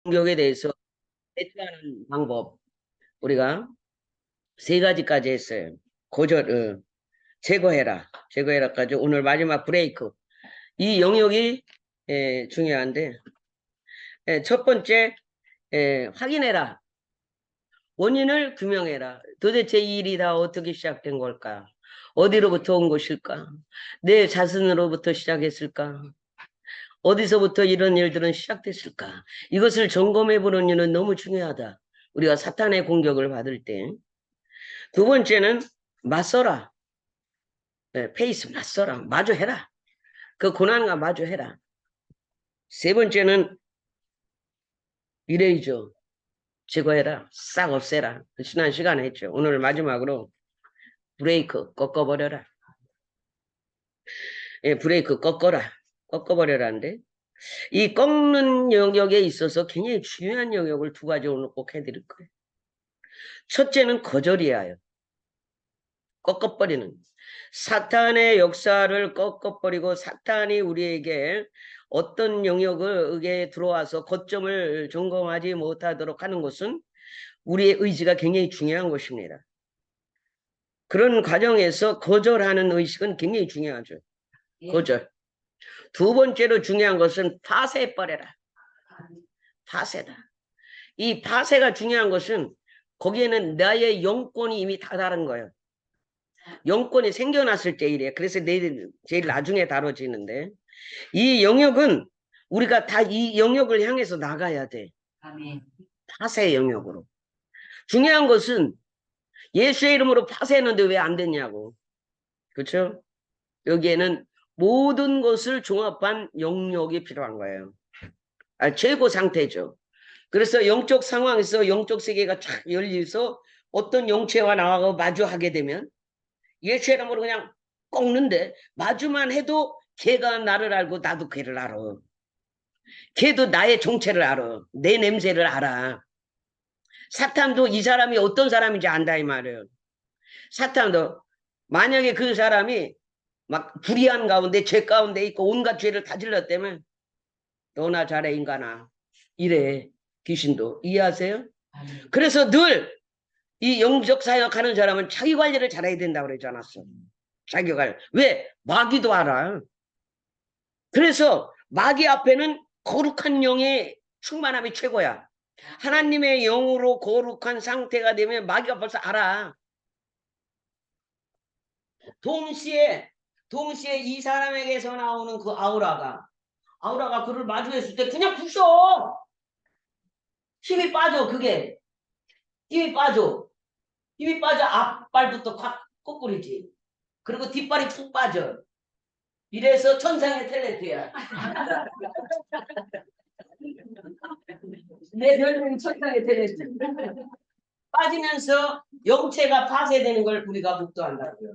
공격에 대해서 대처하는 방법 우리가 세 가지까지 했어요. 고절, 제거해라까지 오늘 마지막 브레이크. 이 영역이 중요한데 첫 번째 확인해라. 원인을 규명해라. 도대체 이 일이 다 어떻게 시작된 걸까? 어디로부터 온 것일까? 내 자신으로부터 시작했을까? 어디서부터 이런 일들은 시작됐을까? 이것을 점검해보는 일은 너무 중요하다. 우리가 사탄의 공격을 받을 때. 두 번째는 맞서라. 페이스 맞서라. 마주해라. 그 고난과 마주해라. 세 번째는 이레이저. 제거해라. 싹 없애라. 지난 시간에 했죠. 오늘 마지막으로 브레이크 꺾어버려라. 브레이크 꺾어버려라는데 이 꺾는 영역에 있어서 굉장히 중요한 영역을 두 가지 오늘 꼭 해드릴 거예요. 첫째는 거절이에요. 꺾어버리는. 사탄의 역사를 꺾어버리고 사탄이 우리에게 어떤 영역에 들어와서 거점을 점검하지 못하도록 하는 것은 우리의 의지가 굉장히 중요한 것입니다. 그런 과정에서 거절하는 의식은 굉장히 중요하죠. 거절. 두 번째로 중요한 것은 파쇄해버려라. 파쇄다. 이 파쇄가 중요한 것은 거기에는 나의 영권이 이미 다다른 거예요. 영권이 생겨났을 때 일이에요. 그래서 내일 제일 나중에 다뤄지는데 이 영역은 우리가 다 이 영역을 향해서 나가야 돼. 아멘. 파쇄 영역으로. 중요한 것은 예수의 이름으로 파쇄했는데 왜 안 됐냐고. 그렇죠? 여기에는 모든 것을 종합한 영역이 필요한 거예요. 최고 상태죠. 그래서 영적 상황에서 영적 세계가 쫙 열려서 어떤 영체와 나하고 마주하게 되면 예수의 이름으로 그냥 꺾는데 마주만 해도 걔가 나를 알고 나도 걔를 알아. 걔도 나의 정체를 알아. 내 냄새를 알아. 사탄도 이 사람이 어떤 사람인지 안다 이 말이에요. 사탄도 만약에 그 사람이 막 불의한 가운데 죄 가운데 있고 온갖 죄를 다 질렀다면 너나 잘해 인간아 이래. 귀신도 이해하세요? 그래서 늘 이 영적 사역하는 사람은 자기 관리를 잘해야 된다고 그러지 않았어. 자기 관리. 왜? 마귀도 알아. 그래서 마귀 앞에는 거룩한 영의 충만함이 최고야. 하나님의 영으로 거룩한 상태가 되면 마귀가 벌써 알아. 동시에 이 사람에게서 나오는 그 아우라가 그를 마주했을 때 그냥 부셔. 힘이 빠져. 그게 힘이 빠져. 앞발부터 확 꼬꾸리지. 그리고 뒷발이 푹 빠져. 이래서 천상의 탤런트야. 내 별명이 천상의 탤런트. 빠지면서 영체가 파쇄되는 걸 우리가 목도한다고요.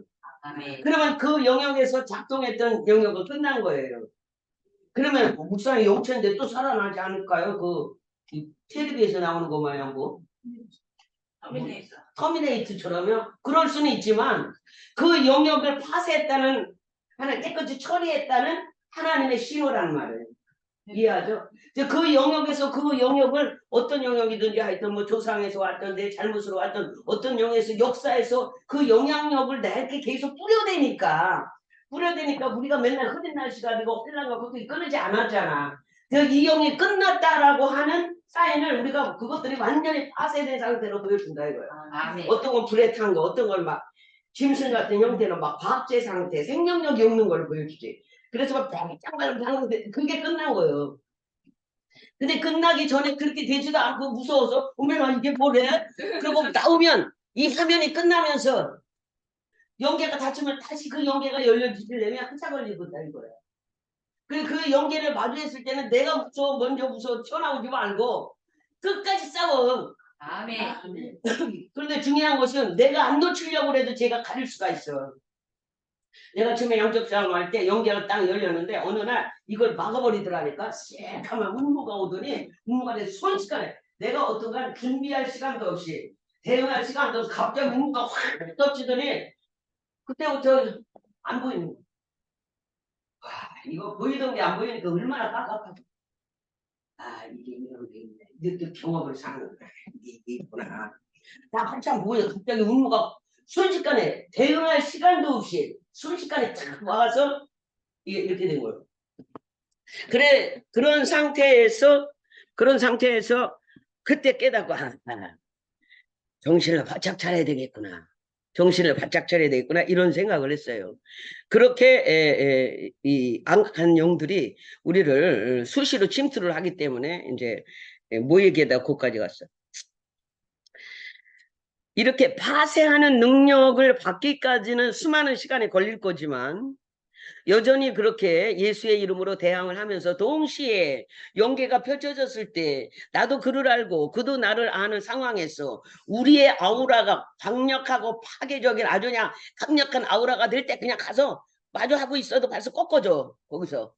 그러면 그 영역에서 작동했던 영역은 끝난 거예요. 그러면 목사님 영체인데 또 살아나지 않을까요? 그 텔레비에서 나오는 거 마냥 뭐. 터미네이터처럼요? 그럴 수는 있지만 그 영역을 파쇄했다는 하나 깨끗이 처리했다는 하나님의 신호란 말이에요. 이해하죠? 그 영역에서 그 영역을 어떤 영역이든지 하여튼 뭐 조상에서 왔던 내 잘못으로 왔던 어떤 영역에서 역사에서 그 영향력을 나에게 계속 뿌려대니까 우리가 맨날 흐린 날씨가 되고 힐랑가 그것도 끊이지 않았잖아. 이 영이 끝났다라고 하는 사인을 우리가 그것들이 완전히 파쇄된 상태로 보여준다 이거예요. 어떤 건 불에 탄 거, 어떤 건 막 짐승 같은 형태로 막 과학제 상태, 생명력이 없는 걸 보여주지. 그래서 막 짱짱짱 그게 끝난 거예요. 근데 끝나기 전에 그렇게 되지도 않고 무서워서 어머나 이게 뭐래? 그리고 나오면 이 화면이 끝나면서 연계가 닫히면 다시 그 연계가 열려지려면 한참 걸리거든 이거야. 그 연계를 마주했을 때는 내가 먼저 무서워 튀어나오지 말고 끝까지 싸워. 아멘. 그런데 중요한 것은 내가 안 놓치려고 해도 제가 가릴 수가 있어. 내가 처음에 영적 싸움을 할 때 연계가 딱 열렸는데 어느 날 이걸 막아버리더라니까 새까만 운무가 오더니 운무가 돼서 순식간에 내가 어떤가 준비할 시간도 없이 대응할 시간도 없이 갑자기 운무가 확 덮치더니 그때부터 안 보이는 거야. 이거 보이던 게 안 보이니까 얼마나 깝깝하지. 아, 이게 이런 게 있네. 이것도 경험을 사는 거야. 이게 있구나. 나 한참 보여. 갑자기 운무가 순식간에 대응할 시간도 없이 순식간에 탁 와서 이게 이렇게 된 거예요. 그래, 그런 상태에서 그때 깨닫고, 정신을 바짝 차려야 되겠구나. 정신을 바짝 차려야 되겠구나. 이런 생각을 했어요. 그렇게 이 악한 영들이 우리를 수시로 침투를 하기 때문에 이제 모에게다 곳까지 갔어. 이렇게 파쇄하는 능력을 받기까지는 수많은 시간이 걸릴 거지만 여전히 그렇게 예수의 이름으로 대항을 하면서 동시에 영계가 펼쳐졌을 때 나도 그를 알고 그도 나를 아는 상황에서 우리의 아우라가 강력하고 파괴적인 아주 그냥 강력한 아우라가 될 때 그냥 가서 마주하고 있어도 벌써 꺾어져. 거기서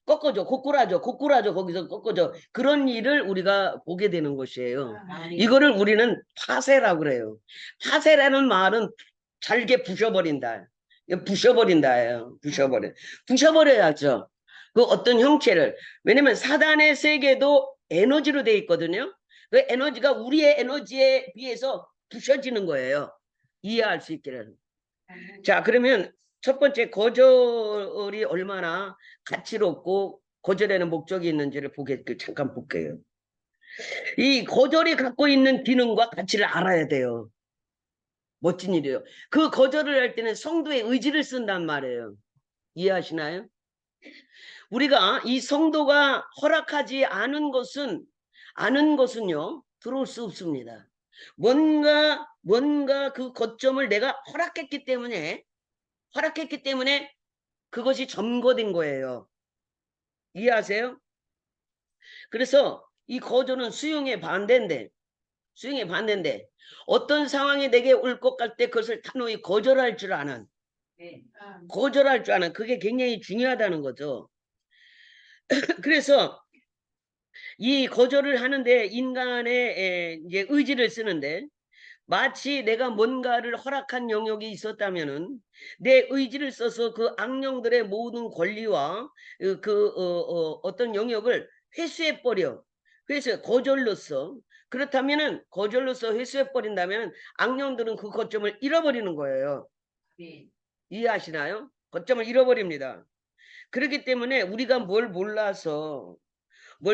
꺾어져. 고꾸라져. 거기서 꺾어져. 그런 일을 우리가 보게 되는 것이에요. 이거를 우리는 파쇄라고 그래요. 파쇄라는 말은 잘게 부셔버린다. 부셔버린다예요. 부셔버려야죠. 그 어떤 형체를. 왜냐면 사단의 세계도 에너지로 돼 있거든요. 그 에너지가 우리의 에너지에 비해서 부셔지는 거예요. 이해할 수 있기를. 자, 그러면 첫 번째 거절이 얼마나 가치롭고 거절에는 목적이 있는지를 잠깐 볼게요. 이 거절이 갖고 있는 기능과 가치를 알아야 돼요. 멋진 일이에요. 그 거절을 할 때는 성도의 의지를 쓴단 말이에요. 이해하시나요? 우리가 이 성도가 허락하지 않은 것은요, 들어올 수 없습니다. 뭔가 그 거점을 내가 허락했기 때문에 그것이 점거된 거예요. 이해하세요? 그래서 이 거절은 수용의 반대인데, 어떤 상황이 내게 올 것 같을 때 그것을 단호히 거절할 줄 아는, 그게 굉장히 중요하다는 거죠. 그래서 이 거절을 하는데 인간의 이제 의지를 쓰는데 마치 내가 뭔가를 허락한 영역이 있었다면은 내 의지를 써서 그 악령들의 모든 권리와 어떤 영역을 회수해 버려. 그래서 거절로서 그렇다면은 거절로서 회수해 버린다면 악령들은 그 거점을 잃어버리는 거예요. 네. 이해하시나요? 거점을 잃어버립니다. 그렇기 때문에 우리가 뭘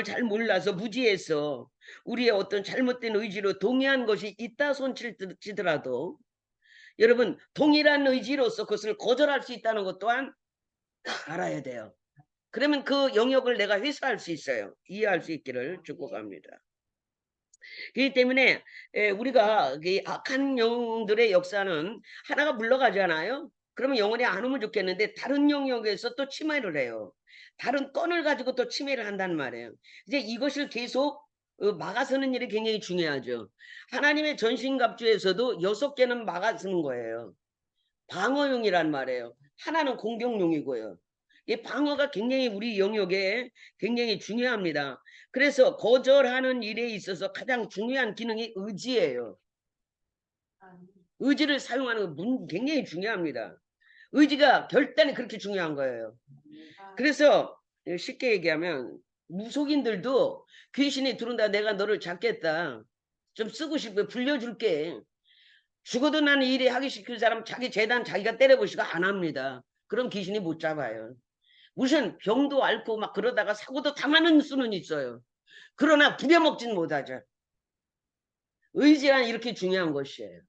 잘 몰라서 무지해서 우리의 어떤 잘못된 의지로 동의한 것이 있다 손치더라도 여러분 동일한 의지로서 그것을 거절할 수 있다는 것 또한 알아야 돼요. 그러면 그 영역을 내가 회수할 수 있어요. 이해할 수 있기를 축복합니다. 그렇기 때문에 우리가 악한 영들의 역사는 하나가 물러가잖아요. 그러면 영원히 안 오면 좋겠는데 다른 영역에서 또 침해를 해요. 다른 건을 가지고 또 침해를 한단 말이에요. 이제 이것을 계속 막아서는 일이 굉장히 중요하죠. 하나님의 전신갑주에서도 6개는 막아서는 거예요. 방어용이란 말이에요. 하나는 공격용이고요. 이 방어가 굉장히 우리 영역에 굉장히 중요합니다. 그래서 거절하는 일에 있어서 가장 중요한 기능이 의지예요. 의지를 사용하는 건 굉장히 중요합니다. 의지가 결단이 그렇게 중요한 거예요. 그래서 쉽게 얘기하면 무속인들도 귀신이 들어온다 내가 너를 잡겠다. 좀 쓰고 싶어 불려줄게. 죽어도 나는 일에 하기 시킬 사람 자기 재단 자기가 때려보시고 안 합니다. 그럼 귀신이 못 잡아요. 무슨 병도 앓고 막 그러다가 사고도 당하는 수는 있어요. 그러나 부려먹진 못하죠. 의지란 이렇게 중요한 것이에요.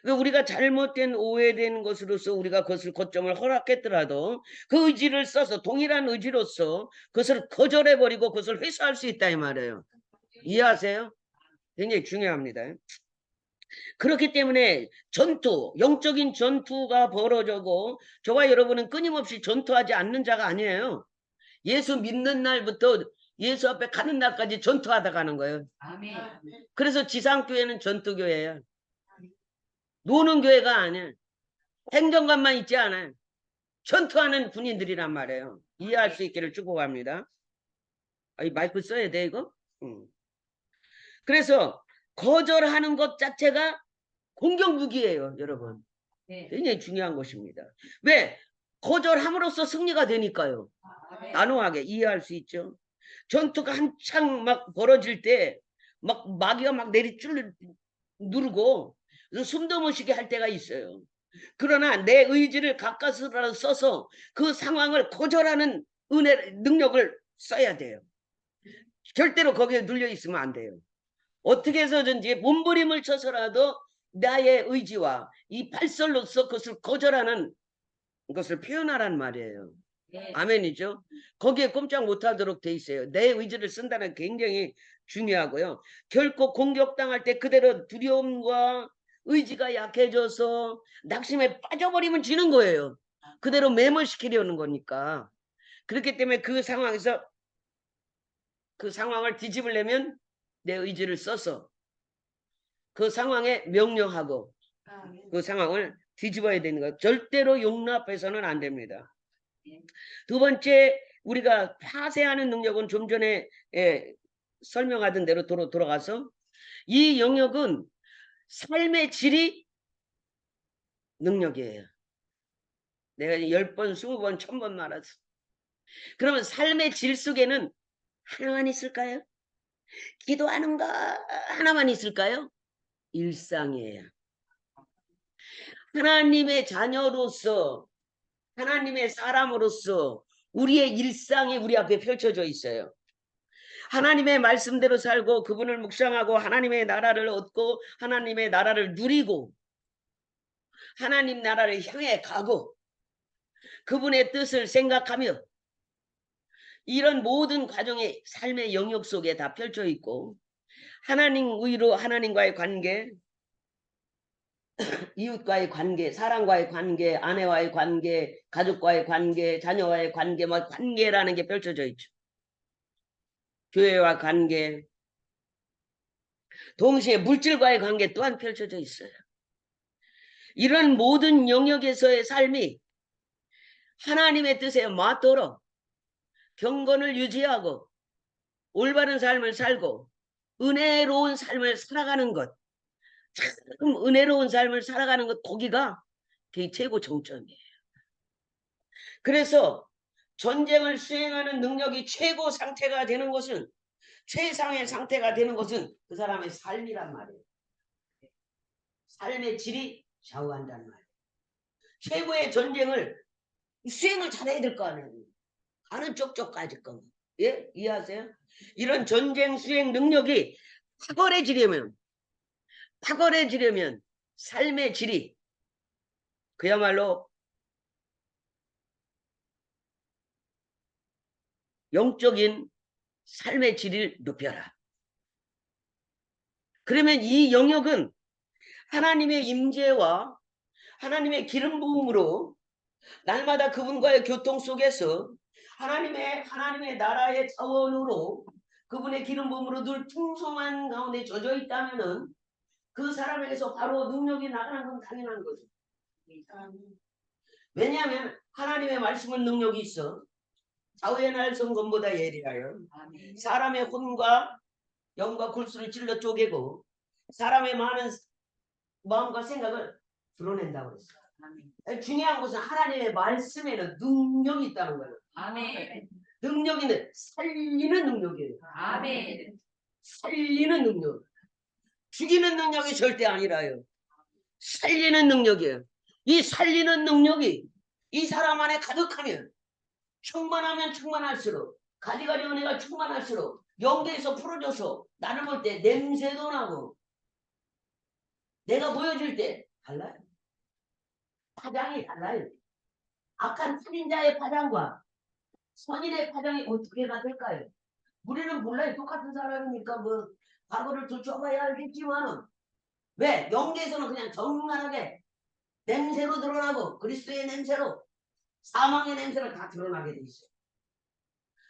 우리가 잘못된 오해된 것으로서 우리가 그것을 거점을 허락했더라도 그 의지를 써서 동일한 의지로서 그것을 거절해버리고 그것을 회수할 수 있다 이 말이에요. 이해하세요? 굉장히 중요합니다. 그렇기 때문에 영적인 전투가 벌어지고 저와 여러분은 끊임없이 전투하지 않는 자가 아니에요. 예수 믿는 날부터 예수 앞에 가는 날까지 전투하다 가는 거예요. 아멘. 그래서 지상교회는 전투교회예요. 노는 교회가 아니에요. 행정관만 있지 않아요. 전투하는 군인들이란 말이에요. 이해할 수 있기를 축복합니다. 이 마이크 써야 돼 이거? 그래서 거절하는 것 자체가 공격 무기예요, 여러분. 굉장히 중요한 것입니다. 왜? 거절함으로써 승리가 되니까요. 단호하게 이해할 수 있죠. 전투가 한창 막 벌어질 때 막 마귀가 막 내리줄 누르고 숨도 못 쉬게 할 때가 있어요. 그러나 내 의지를 가까스라도 써서 그 상황을 거절하는 은혜 능력을 써야 돼요. 절대로 거기에 눌려 있으면 안 돼요. 어떻게 해서든지 몸부림을 쳐서라도 나의 의지와 이 발설로서 그것을 거절하는 것을 표현하란 말이에요. 네. 아멘이죠. 거기에 꼼짝 못하도록 돼 있어요. 내 의지를 쓴다는 게 굉장히 중요하고요. 결코 공격당할 때 그대로 두려움과 의지가 약해져서 낙심에 빠져버리면 지는 거예요. 그대로 매몰시키려는 거니까. 그렇기 때문에 그 상황에서 그 상황을 뒤집으려면 내 의지를 써서 그 상황에 명령하고 그 상황을 뒤집어야 되는 거예요. 절대로 용납해서는 안 됩니다. 두 번째, 우리가 파쇄하는 능력은 좀 전에 설명하던 대로 돌아가서 이 영역은 삶의 질이 능력이에요. 내가 10번, 20번, 1000번 말했어. 그러면 삶의 질 속에는 하나만 있을까요? 기도하는 거 하나만 있을까요? 일상이에요. 하나님의 자녀로서, 하나님의 사람으로서 우리의 일상이 우리 앞에 펼쳐져 있어요. 하나님의 말씀대로 살고 그분을 묵상하고 하나님의 나라를 얻고 하나님의 나라를 누리고 하나님 나라를 향해 가고 그분의 뜻을 생각하며 이런 모든 과정이 삶의 영역 속에 다 펼쳐 있고 하나님 의로 하나님과의 관계, 이웃과의 관계, 사람과의 관계, 아내와의 관계, 가족과의 관계, 자녀와의 관계, 뭐 관계라는 게 펼쳐져 있죠. 교회와 관계, 동시에 물질과의 관계 또한 펼쳐져 있어요. 이런 모든 영역에서의 삶이 하나님의 뜻에 맞도록 경건을 유지하고 올바른 삶을 살고 은혜로운 삶을 살아가는 것, 참 은혜로운 삶을 살아가는 것, 거기가 그게 최고 정점이에요. 그래서 전쟁을 수행하는 능력이 최고 상태가 되는 것은, 최상의 상태가 되는 것은 그 사람의 삶이란 말이에요. 삶의 질이 좌우한다는 말이에요. 최고의 전쟁을 수행을 잘해야 될 거 아니에요. 가는 쪽쪽까지 거. 예? 이해하세요? 이런 전쟁 수행 능력이 탁월해지려면 삶의 질이 그야말로 영적인 삶의 질을 높여라. 그러면 이 영역은 하나님의 임재와 하나님의 기름 부음으로 날마다 그분과의 교통 속에서 하나님의 나라의 자원으로 그분의 기름 부음으로 늘 풍성한 가운데 젖어 있다면은 그 사람에게서 바로 능력이 나가는 건 당연한 거죠. 왜냐하면 하나님의 말씀은 능력이 있어. 좌우의 날 성검보다 예리하여 사람의 혼과 영과 골수를 찔러 쪼개고 사람의 많은 마음과 생각을 드러낸다고 했어요. 중요한 것은 하나님의 말씀에는 능력이 있다는 거예요. 아멘. 능력이 있는 살리는 능력이에요. 아멘. 살리는 능력. 죽이는 능력이 절대 아니라요. 살리는 능력이에요. 이 살리는 능력이 이 사람 안에 가득하면 충만하면 충만할수록 가지가지 은혜가 충만할수록 영계에서 풀어져서 나를 볼 때 냄새도 나고 내가 보여줄 때 달라요. 파장이 달라요. 악한 살인자의 파장과 선인의 파장이 어떻게 다를까요? 우리는 몰라요. 똑같은 사람이니까 뭐 과거를 들춰봐야 알겠지만은 왜? 영계에서는 그냥 정만하게 냄새로 드러나고 그리스도의 냄새로 사망의 냄새로 다 드러나게 돼 있어요.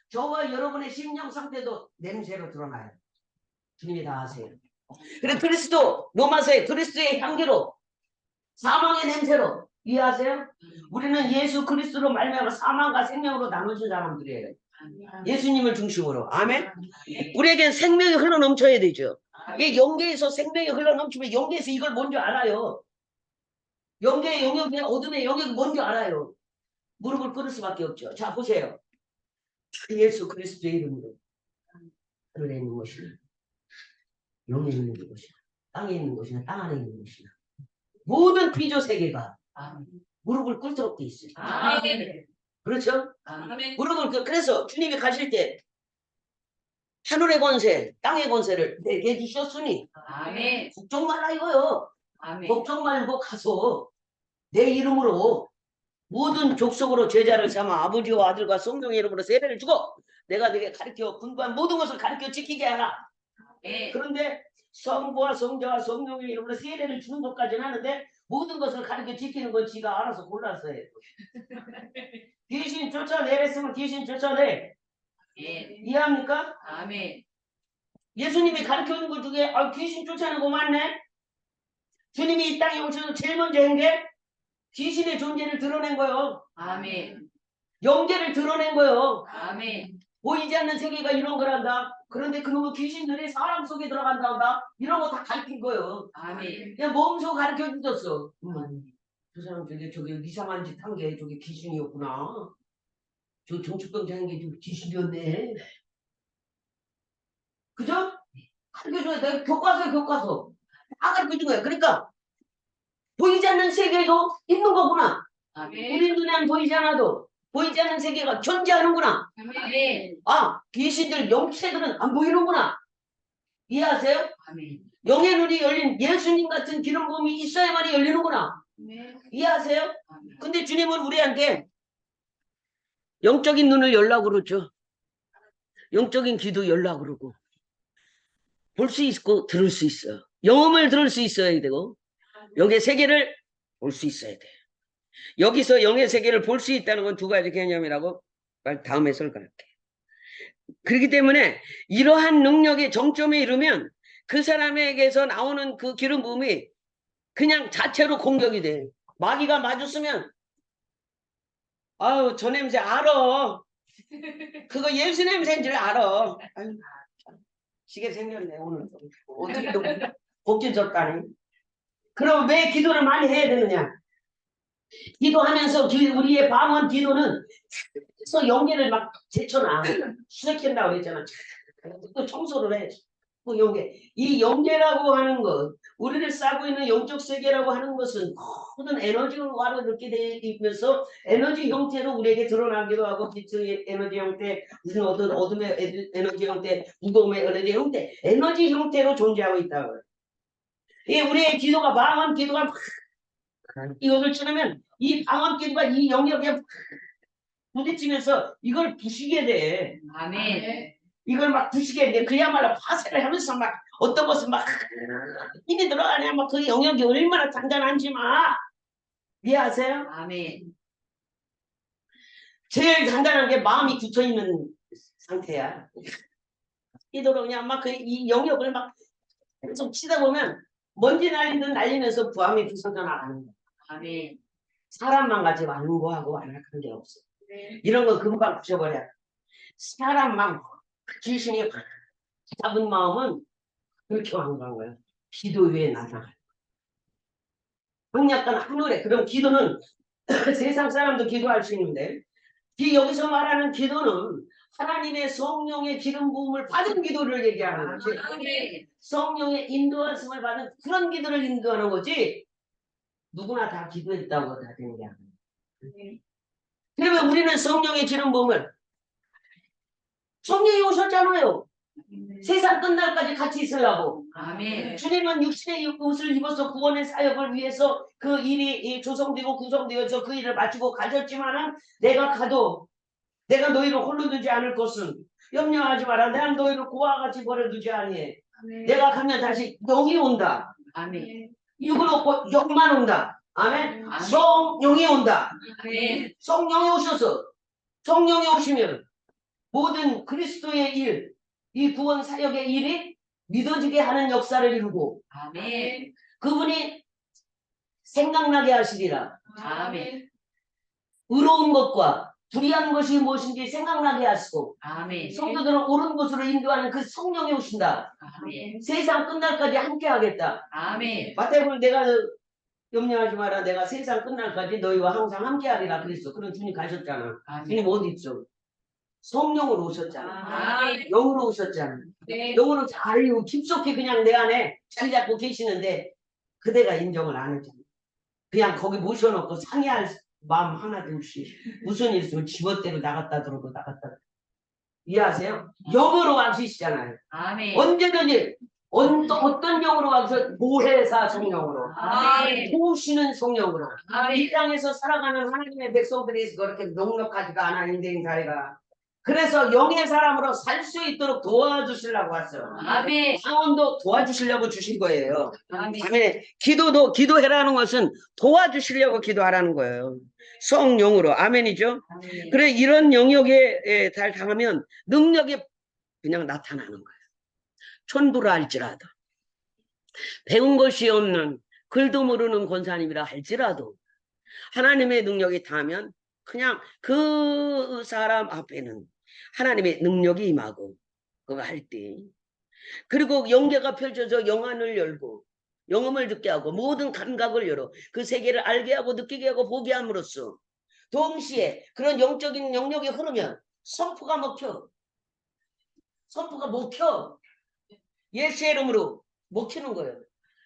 저와 여러분의 심령 상태도 냄새로 드러나요. 주님이 다 아세요. 그래 그리스도 로마서에 그리스도의 향기로 사망의 냄새로 이해하세요? 우리는 예수 그리스도로 말미암아 사망과 생명으로 나눠진 사람들이에요. 예수님을 중심으로. 아멘. 우리에겐 생명이 흘러 넘쳐야 되죠. 이 영계에서 생명이 흘러 넘치면 영계에서 이걸 뭔지 알아요. 영계의 영역이 어둠의 영역이 뭔지 알아요. 무릎을 꿇을 수밖에 없죠. 자 보세요. 예수 그리스도의 이름으로 하늘에 있는 것이나 영에 있는 것이나 땅에 있는 것이나 땅 안에 있는 것이나 모든 피조 세계가 무릎을 꿇도록 돼 있어요. 아멘. 그렇죠? 아멘. 무릎을 그래서 주님이 가실 때 하늘의 권세, 땅의 권세를 내게 주셨으니 아멘. 걱정 말라 이거요. 아멘. 걱정 말고 가서 내 이름으로 모든 족속으로 제자를 삼아 아버지와 아들과 성령의 이름으로 세례를 주고 내가 네게 가르쳐 분부한 모든 것을 가르쳐 지키게 하라. 네. 그런데 성부와 성자와 성령의 이름으로 세례를 주는 것까지는 하는데 모든 것을 가르쳐 지키는 건 지가 알아서 골라서 해. 귀신 쫓아내랬으면 귀신 쫓아내. 네. 이해합니까? 아멘. 예수님이 가르쳐준 것 중에 귀신 쫓아내는 거 맞네. 주님이 이 땅에 오셔서 제일 먼저 한 게 귀신의 존재를 드러낸 거예요. 아멘. 영계를 드러낸 거예요. 아멘. 보이지 않는 세계가 이런 거란다. 그런데 그놈의 귀신들이 사람 속에 들어간다. 이런 거 다 가르친 거예요. 아멘. 그냥 몸소 가르쳐 주셨어. 저 사람 저게 이상한 짓 한 게 저게 귀신이었구나. 저 정치병자 한 게 귀신이었네. 그죠? 가르쳐줘야 돼. 교과서. 다 가르쳐준 거야. 그러니까 보이지 않는 세계도 있는 거구나. 아멘. 우리 눈에는 보이지 않아도 보이지 않는 세계가 존재하는구나. 아멘. 귀신들, 영체들은 안 보이는구나. 이해하세요? 아멘. 영의 눈이 열린 예수님 같은 기름 부음이 있어야만이 열리는구나. 이해하세요? 근데 주님은 우리한테 영적인 눈을 열라고 그러죠. 영적인 귀도 열라고 그러고 볼 수 있고 들을 수 있어. 영음을 들을 수 있어야 되고 영의 세계를 볼 수 있어야 돼. 여기서 영의 세계를 볼 수 있다는 건 두 가지 개념이라고 다음에 설명할게. 그렇기 때문에 이러한 능력의 정점에 이르면 그 사람에게서 나오는 그 기름 부음이 그냥 자체로 공격이 돼. 마귀가 마주쓰면 아유 저 냄새 알아. 그거 예수 냄새인 줄 알아. 아유, 시계 생겼네 오늘. 어떻게 복진 졌다니. 그럼 왜 기도를 많이 해야 되느냐? 기도하면서 우리의 방언 기도는 그래서 영계를 막 제쳐놔. 수색한다고 그랬잖아. 또 청소를 해. 그 영계. 이 영계라고 하는 것, 우리를 싸고 있는 영적 세계라고 하는 것은 모든 에너지와로 이렇게 되면서 에너지 형태로 우리에게 드러나기도 하고, 빛의 에너지 형태, 무슨 어둠의 에너지 형태, 무거움의 에너지 형태, 에너지 형태로 존재하고 있다고요. 이 우리의 기도가 방언 기도가 막 이것을 치르면 이 방언 기도가 이 영역에 부딪히면서 이걸 부시게 돼. 아멘. 이걸 막 부시게 돼. 그야말로 파쇄를 하면서 막 어떤 것은 막 힘이 들어가냐. 막 그 영역이 얼마나 단단한지 막 이해하세요? 아멘. 제일 단단한 게 마음이 굳혀있는 상태야. 이대로 그냥 막 이 영역을 막 계속 치다 보면 먼지 날리듯 날리면서 부함이 부서져 나가는 거야. 아멘. 사람만 가지 완고하고 완악한 게 없어. 이런 거 금방 부셔버려. 사람만 귀신이 잡은 마음은 그렇게 완고한 거야. 기도 위에 나타나요. 약간 하늘에 그럼 기도는 세상 사람도 기도할 수 있는데 여기서 말하는 기도는 하나님의 성령의 기름 부음을 받은 기도를 얘기하는 거지. 아멘. 성령의 인도하심을 받은 그런 기도를 인도하는 거지. 누구나 다 기도했다고 다 되는 게 아니에요. 그러면 우리는 성령의 기름 부음을 성령이 오셨잖아요. 세상 끝날까지 같이 있으려고. 아멘. 주님은 육신의 옷을 입어서 구원의 사역을 위해서 그 일이 조성되고 구성되어서 그 일을 마치고 가졌지만은 내가 가도 내가 너희를 홀로 두지 않을 것은 염려하지 마라. 내가 너희를 고와 같이 버려두지 아니해. 내가 가면 다시 영이 온다. 아멘. 육은 없고 영만 온다. 아멘. 아멘. 성령이 온다. 아멘. 성령이 오셔서 성령이 오시면 모든 그리스도의 일, 이 구원 사역의 일이 믿어지게 하는 역사를 이루고 아멘. 그분이 생각나게 하시리라. 아멘. 의로운 것과 불의한 것이 무엇인지 생각나게 하시고 아멘. 성도들을 옳은 곳으로 인도하는 그 성령이 오신다. 아멘. 세상 끝날까지 함께 하겠다. 아멘. 마태복음 내가 염려하지 마라. 내가 세상 끝날까지 너희와 항상 함께 하리라 그랬어. 그럼 주님 가셨잖아. 아멘. 주님 어디 있어? 성령으로 오셨잖아. 아멘. 영으로 오셨잖아. 네. 영으로 잘 깊숙이 그냥 내 안에 자리 잡고 계시는데 그대가 인정을 안 했잖아. 그냥 거기 모셔놓고 상의할 마음 하나도 없이 무슨 일 있으면 지멋대로 나갔다 들어도 나갔다 들어도. 이해하세요? 영으로 와주시잖아요. 아멘. 언제든지 어떤 영으로 와서 보혜사 성령으로 아멘. 도우시는 성령으로 이 아멘. 땅에서 살아가는 하나님의 백성들이 그렇게 넉넉하지가 않아 인생 사회가. 그래서 영의 사람으로 살 수 있도록 도와주시려고 왔어요. 아멘. 상원도 도와주시려고 주신 거예요. 아멘. 아멘. 기도해라는 것은 도와주시려고 기도하라는 거예요. 성령으로. 아멘이죠. 아멘. 그래 이런 영역에 잘 당하면 능력이 그냥 나타나는 거예요. 천부라 할지라도 배운 것이 없는 글도 모르는 권사님이라 할지라도 하나님의 능력이 닿으면 그냥 그 사람 앞에는 하나님의 능력이 임하고 그거 할 때 그리고 영계가 펼쳐져 영안을 열고 영음을 듣게 하고 모든 감각을 열어 그 세계를 알게 하고 느끼게 하고 보게 함으로써 동시에 그런 영적인 영역이 흐르면 선포가 먹혀. 선포가 먹혀. 예수의 이름으로 먹히는 거예요.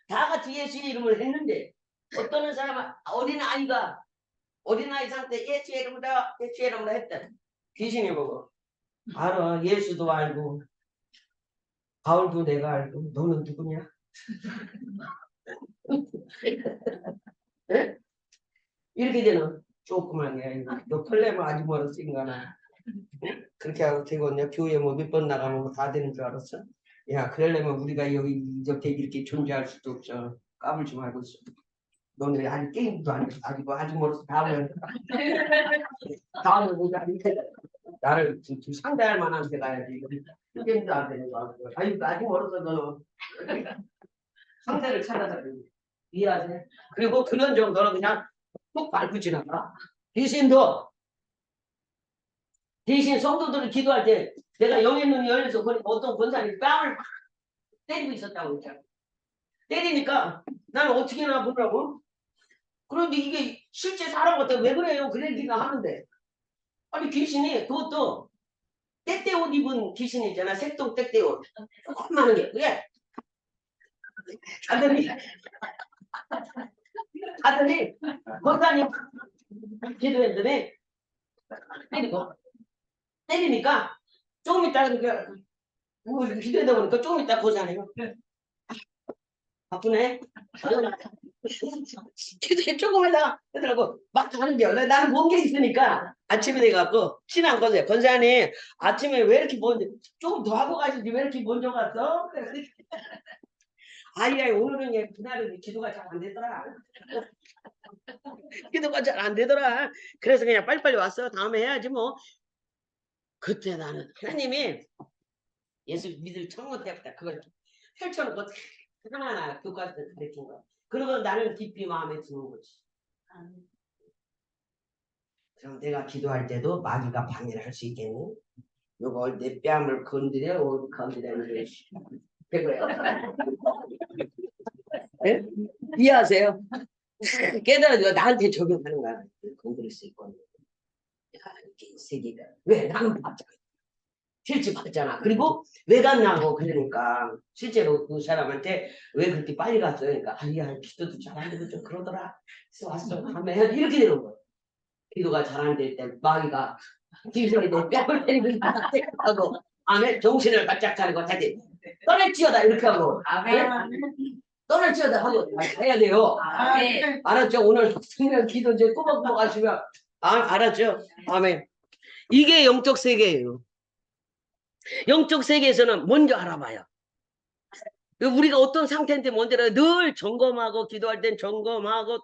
다 같이 예수의 이름을 했는데 어떤 사람은 어린아이 상태 예수의 이름으로 했다. 귀신이 보고 알아. 예수도 알고 바울도 내가 알고 너는 누구냐? 네? 이렇게 되는 조그만 게 너 털려면 아직 멀었어 인간아. 그렇게 하고 되겠냐? 교회 뭐 몇 번 나가면 뭐 다 되는 줄 알았어? 야 그러려면 우리가 여기 이렇게 존재할 수도 없어. 까불지 말고 있어. 너네 아직 게임도 안 했어. 아직 멀었어. 다음에 우리가 나를 상대할 만한 데 가야지. 게임도 안 되는 거 같고. 아직 멀었어 너는. 상대를 찾아서 이해하세요? 그리고 그런 정도는 그냥 뚝 밟고 지나가. 대신 성도들을 기도할 때 내가 영의 눈이 열려서 어떤 권사님이 뺨을 때리고 있었다고 했잖아. 때리니까 나는 어떻게 하나 보더라고. 그런데 이게 실제 사람 같아. 왜 그래요? 그래 네가 하는데. 아니 귀신이 그것도 떼떼옷 입은 귀신이잖아. 색동 떼떼옷. 조그마한 게. 그래. 하더니 권사님 기도했더니 때리니까 조금 있다 그러니까 기도하다 보니까 조금 있다 보잖아요. 바쁘네. 기도해 조금 하다가 그러더라고 막 가는 게 나는 본 게 있으니까 아침에 돼갖고 친한 거죠. 권사님 아침에 왜 이렇게 먼저 조금 더 하고 가시지 왜 이렇게 먼저 갔어? 아이 오늘은 그날은 기도가 잘 안 되더라. 기도가 잘 안 되더라. 그래서 그냥 빨리빨리 왔어. 다음에 해야지 뭐. 그때 나는 하나님이 예수 믿을 처음 때부터 그걸 펼쳐놓고 하나하나 교과서 가르친 거야. 그러고 나는 깊이 마음에 드는 거지. 그럼 내가 기도할 때도 마귀가 방해를 할 수 있겠니? 요걸 내 뺨을 건드려 그거야. 네? 이해하세요? 깨달아도 나한테 적용하는 거야. 건드릴 수 있고. 이렇게 세계가 왜 나는 봤잖아. 실제 봤잖아. 그리고 왜 갔냐고 그러니까 실제로 그 사람한테 왜 그렇게 빨리 갔어요? 그러니까 아니야 기도도 잘 안 되고 좀 그러더라. 그래서 왔어. 다음에 이렇게 되는 거야. 기도가 잘 안 될 때 마귀가 귀신이 내 뺨을 때리고 하고 아멘 정신을 바짝 차리고 다시 떠날지어다 이렇게 하고 떠날지어다 하고 해야 돼요. 아멘. 알았죠? 오늘 생명 기도 이제 꾸벅꾸벅 하시면 알았죠? 아멘. 이게 영적 세계예요. 영적 세계에서는 먼저 알아봐요. 우리가 어떤 상태인데 먼저 늘 점검하고 기도할 땐 점검하고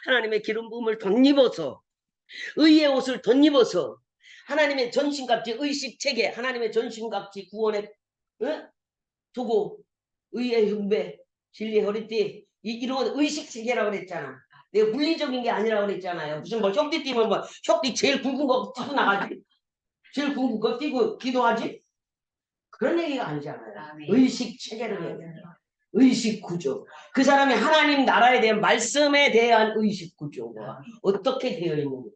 하나님의 기름 부음을 덧입어서 의의 옷을 덧입어서 하나님의 전신갑지 의식체계 하나님의 전신갑지 구원의 도구 의의 흉배 진리의 허리띠 이런 의식체계라고 그랬잖아. 내가 물리적인 게 아니라고 그랬잖아요. 무슨 뭐 혁띠 띠면 뭐 혁띠 제일 굵은 거 띠고 나가지. 제일 굵은 거 띠고 기도하지. 그런 얘기가 아니잖아요. 아멘. 의식 체계를 얘기해요. 의식 구조. 그 사람이 하나님 나라에 대한 말씀에 대한 의식 구조가 어떻게 되어 있는지.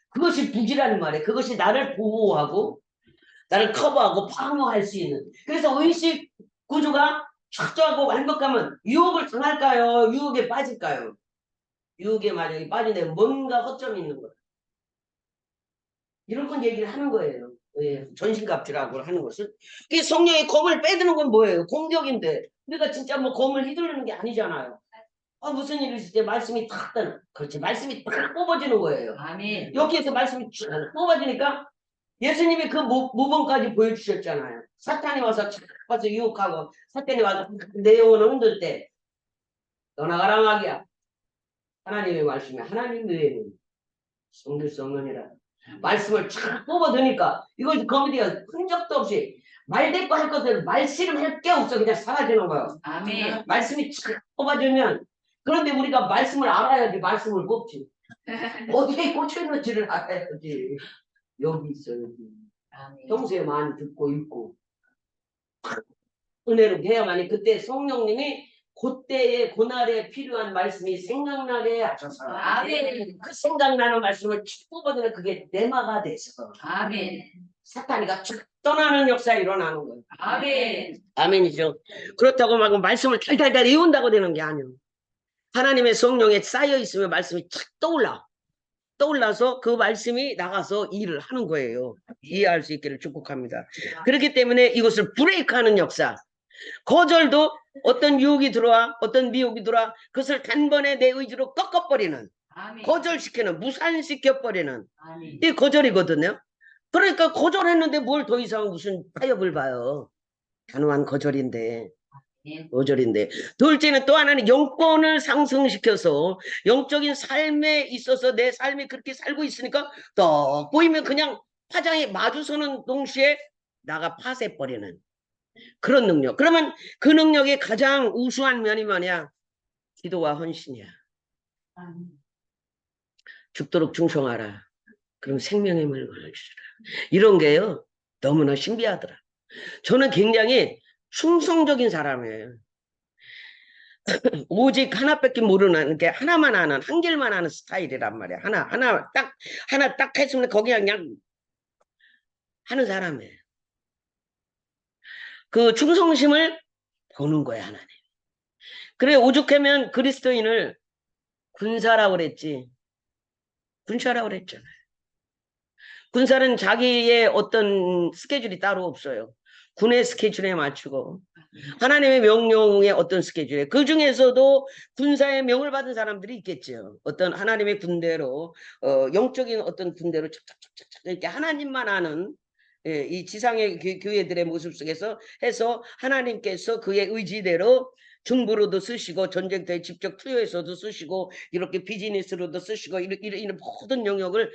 그것이 부지라는 말이에요. 그것이 나를 보호하고 나를 커버하고 방어할 수 있는. 그래서 의식 구조가 철저하고 완벽하면 유혹을 당할까요? 유혹에 빠질까요? 유혹에 만약에 빠지는데 뭔가 허점이 있는 거예요. 이런 건 얘기를 하는 거예요. 예, 전신갑주라고 하는 것은. 그 성령의 검을 빼드는 건 뭐예요? 공격인데. 우리가 진짜 뭐 검을 휘두르는 게 아니잖아요. 아, 무슨 일이 있을 때 말씀이 탁 떠나. 그렇지. 말씀이 탁 뽑아지는 거예요. 아멘. 여기에서 말씀이 쭉 뽑아지니까 예수님이 그 모범까지 보여주셨잖아요. 사탄이 와서 착 와서 유혹하고 사탄이 와서 내 영혼을 흔들 때 떠나가라 마귀야. 하나님의 말씀에 하나님 외에는 숨길 수 없느니라. 말씀을 쫙 뽑아드니까 이걸 거미디가 흔적도 없이 말대꾸 할 것들 말씨름할 게 없어. 그냥 사라지는 거예요. 아멘. 말씀이 쫙 뽑아주면 그런데 우리가 말씀을 알아야지 말씀을 뽑지. 어디에 꽂혀있는지를 알아야지. 여기 있어 여기. 아멘. 평소에 많이 듣고 읽고 은혜롭게 해야만이 그때 성령님이 그때의 그날에 필요한 말씀이 생각나게 하셔서 아멘. 그 생각나는 말씀을 쭉 뽑아내면 그게 내마가 돼서 아멘. 사탄이가 쭉 떠나는 역사가 일어나는 거예요. 아멘. 아멘이죠. 그렇다고 막 말씀을 달달달 외운다고 되는 게 아니에요. 하나님의 성령에 쌓여 있으면 말씀이 착 떠올라서 그 말씀이 나가서 일을 하는 거예요. 이해할 수 있기를 축복합니다. 그렇기 때문에 이것을 브레이크하는 역사. 거절도 어떤 유혹이 들어와 어떤 미혹이 들어와 그것을 단번에 내 의지로 꺾어버리는 아멘. 거절시키는 무산시켜버리는 아멘. 이게 거절이거든요. 그러니까 거절했는데 뭘 더 이상 무슨 타협을 봐요. 단호한 거절인데 거절인데 둘째는 또 하나는 영권을 상승시켜서 영적인 삶에 있어서 내 삶이 그렇게 살고 있으니까 또 보이면 그냥 화장에 마주서는 동시에 나가 파쇄버리는 그런 능력. 그러면 그 능력의 가장 우수한 면이 뭐냐? 기도와 헌신이야. 죽도록 충성하라. 그럼 생명의 물건을 주시라. 이런 게요. 너무나 신비하더라. 저는 굉장히 충성적인 사람이에요. 오직 하나밖에 모르는 게 하나만 하는 한 길만 하는 스타일이란 말이야. 하나 딱 했으면 거기 그냥 하는 사람이에요. 그 충성심을 보는 거야 하나님. 그래 오죽하면 그리스도인을 군사라고 그랬지. 군사라고 그랬잖아요. 군사는 자기의 어떤 스케줄이 따로 없어요. 군의 스케줄에 맞추고 하나님의 명령의 어떤 스케줄에 그 중에서도 군사의 명을 받은 사람들이 있겠죠. 어떤 하나님의 군대로 영적인 어떤 군대로 착착착착 이렇게 하나님만 아는 이 지상의 교회들의 모습 속에서 해서 하나님께서 그의 의지대로 중부로도 쓰시고 전쟁터에 직접 투여해서도 쓰시고 이렇게 비즈니스로도 쓰시고 이런 모든 영역을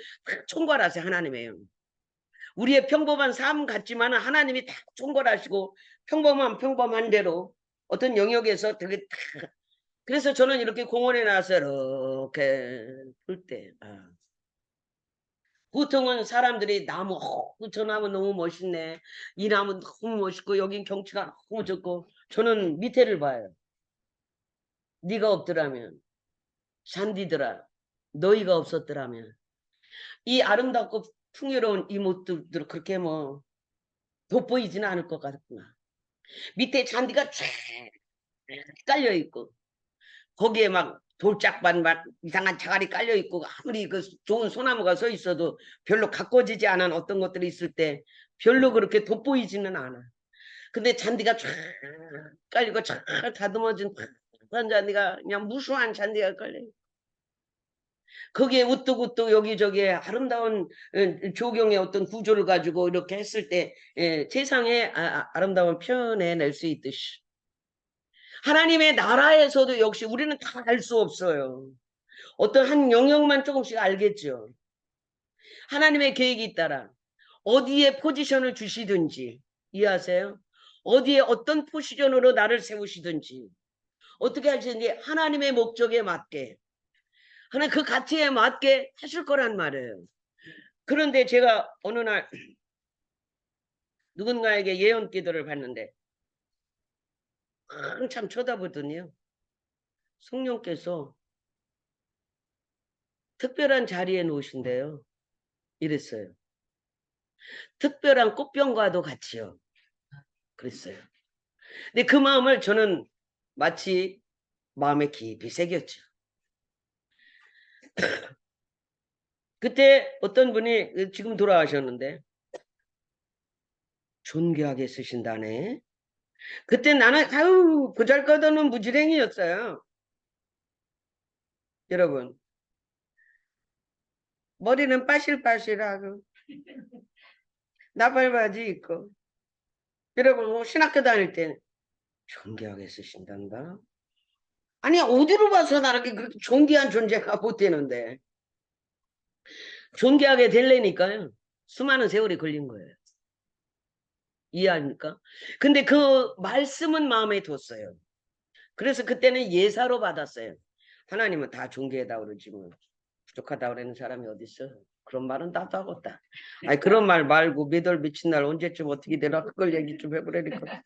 총괄하세요. 하나님이에요. 우리의 평범한 삶 같지만 하나님이 다 총괄하시고 평범한 대로 어떤 영역에서 되게 다 그래서 저는 이렇게 공원에 나와서 이렇게 볼 때 보통은 사람들이 나무 저 나무 너무 멋있네 이 나무 너무 멋있고 여긴 경치가 너무 좋고 저는 밑에를 봐요. 네가 없더라면 잔디들아 너희가 없었더라면 이 아름답고 풍요로운 이 모습들 그렇게 뭐 돋보이지는 않을 것 같구나. 밑에 잔디가 쫙 깔려 있고 거기에 막 돌짝반 막 이상한 자갈이 깔려 있고 아무리 그 좋은 소나무가 서 있어도 별로 가꿔지지 않은 어떤 것들이 있을 때 별로 그렇게 돋보이지는 않아. 근데 잔디가 쫙 깔리고 쫙 다듬어진 한 잔디가 그냥 무수한 잔디가 깔려. 거기에 우뚝우뚝 여기저기에 아름다운 조경의 어떤 구조를 가지고 이렇게 했을 때 세상에 아름다운 표현해낼 수 있듯이 하나님의 나라에서도 역시 우리는 다 알 수 없어요. 어떤 한 영역만 조금씩 알겠죠. 하나님의 계획이 있다라 어디에 포지션을 주시든지 이해하세요? 어디에 어떤 포지션으로 나를 세우시든지 어떻게 하시든지 하나님의 목적에 맞게 하나님 그 가치에 맞게 하실 거란 말이에요. 그런데 제가 어느 날 누군가에게 예언 기도를 받는데 한참 쳐다보더니요. 성령께서 특별한 자리에 놓으신대요. 이랬어요. 특별한 꽃병과도 같이요. 그랬어요. 근데 그 마음을 저는 마치 마음에 깊이 새겼죠. 그때 어떤 분이 지금 돌아가셨는데 존귀하게 쓰신다네. 그때 나는 아유 보잘것없는 무지랭이였어요. 여러분 머리는 빠실빠실하고 나팔바지 입고 여러분 뭐 신학교 다닐 때 존귀하게 쓰신단다. 아니 어디로 봐서 나렇게 그렇게 존귀한 존재가 못 되는데 존귀하게 되려니까요. 수많은 세월이 걸린 거예요. 이해합니까? 근데 그 말씀은 마음에 뒀어요. 그래서 그때는 예사로 받았어요. 하나님은 다 존귀하다 그러지 뭐 부족하다 그러는 사람이 어디 있어? 그런 말은 나도 하겠다. 아니 그런 말 말고 몇월 미친 날 언제쯤 어떻게 되나 그걸 얘기 좀 해보라니까.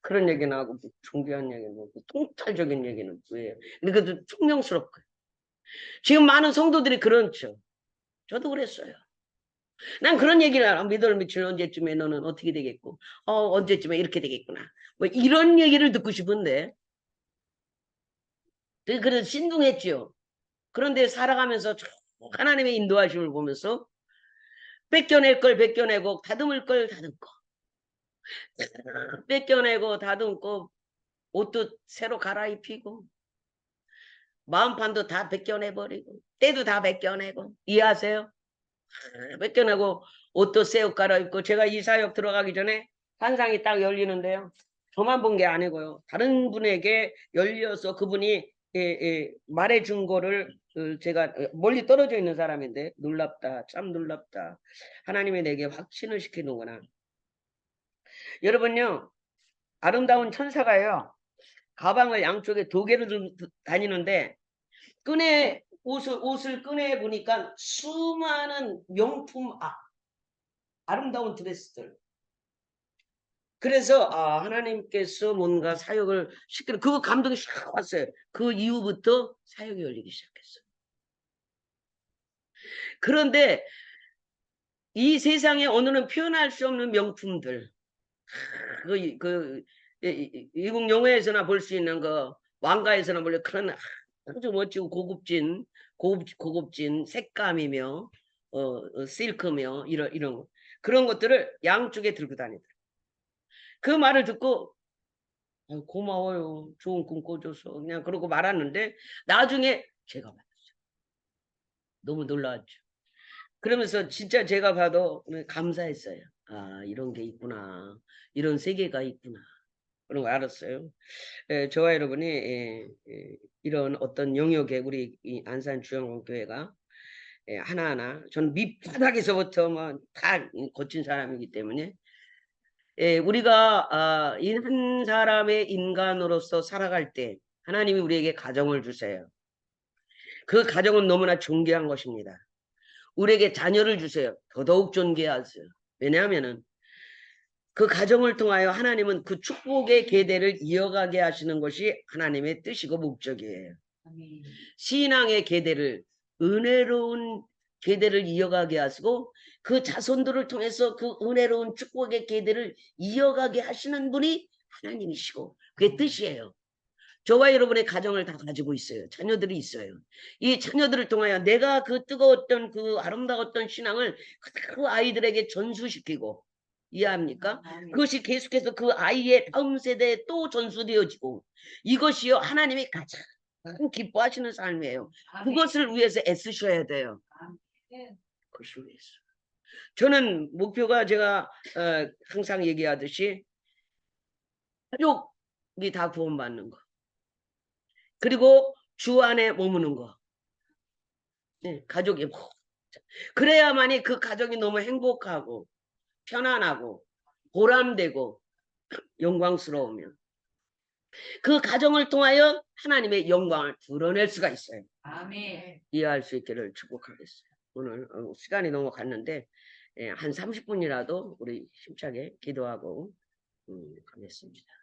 그런 얘기는 하고 뭐 존귀한 얘기는 뭐 통찰적인 얘기는 뭐예요? 근데 그것도 총명스럽고 지금 많은 성도들이 그렇죠. 저도 그랬어요. 난 그런 얘기를 알아. 몇월 며칠 언제쯤에 너는 어떻게 되겠고 언제쯤에 이렇게 되겠구나. 뭐 이런 얘기를 듣고 싶은데 그래서 신중했죠. 그런데 살아가면서 하나님의 인도하심을 보면서 뺏겨낼 걸 뺏겨내고 다듬을 걸 다듬고 뺏겨내고 다듬고 옷도 새로 갈아입히고 마음판도 다 벗겨내버리고 때도 다 벗겨내고 이해하세요? 뺏겨내고 옷도 새 옷 갈아입고 제가 이 사역 들어가기 전에 환상이 딱 열리는데요. 저만 본 게 아니고요. 다른 분에게 열려서 그분이 말해준 거를 제가 멀리 떨어져 있는 사람인데 놀랍다. 참 놀랍다. 하나님이 내게 확신을 시키는구나. 여러분요. 아름다운 천사가요. 가방을 양쪽에 두 개를 들고 다니는데 끈에 옷을 끈에 보니까 수많은 명품 아름다운 드레스들. 그래서 하나님께서 뭔가 사역을 시키는 그 감동이 샥 왔어요. 그 이후부터 사역이 열리기 시작했어요. 그런데 이 세상에 오늘은 표현할 수 없는 명품들, 미국 영화에서나 볼 수 있는 거, 왕가에서나 볼 그런 아주 멋지고 고급진 색감이며, 실크며 이런 거. 그런 것들을 양쪽에 들고 다니더라고요. 그 말을 듣고 고마워요. 좋은 꿈 꿔줘서 그냥 그러고 말았는데 나중에 제가 봤어요. 너무 놀라웠죠. 그러면서 진짜 제가 봐도 감사했어요. 이런 게 있구나. 이런 세계가 있구나. 그런 거 알았어요. 저와 여러분이 이런 어떤 영역에 우리 이 안산주영교회가 하나하나 저는 밑바닥에서부터 뭐 다 거친 사람이기 때문에 우리가 이 한 사람의 인간으로서 살아갈 때 하나님이 우리에게 가정을 주세요. 그 가정은 너무나 존귀한 것입니다. 우리에게 자녀를 주세요. 더더욱 존귀하세요. 왜냐하면은 그 가정을 통하여 하나님은 그 축복의 계대를 이어가게 하시는 것이 하나님의 뜻이고 목적이에요. 신앙의 계대를 은혜로운 계대를 이어가게 하시고 그 자손들을 통해서 그 은혜로운 축복의 계대를 이어가게 하시는 분이 하나님이시고 그게 뜻이에요. 저와 여러분의 가정을 다 가지고 있어요. 자녀들이 있어요. 이 자녀들을 통하여 내가 그 뜨거웠던 그 아름다웠던 신앙을 그 아이들에게 전수시키고 이해합니까? 그것이 계속해서 그 아이의 다음 세대에 또 전수되어지고 이것이요 하나님이 가장 기뻐하시는 삶이에요. 그것을 위해서 애쓰셔야 돼요. 그것을 위해서. 저는 목표가 제가 항상 얘기하듯이 가족이 다 구원받는 거. 그리고 주 안에 머무는 거. 네, 가족이 그래야만이 그 가족이 너무 행복하고 편안하고 보람되고 영광스러우며 그 가정을 통하여 하나님의 영광을 드러낼 수가 있어요. 아멘. 이해할 수 있기를 축복하겠어요. 오늘 시간이 너무 갔는데 한 30분이라도 우리 힘차게 기도하고 가겠습니다.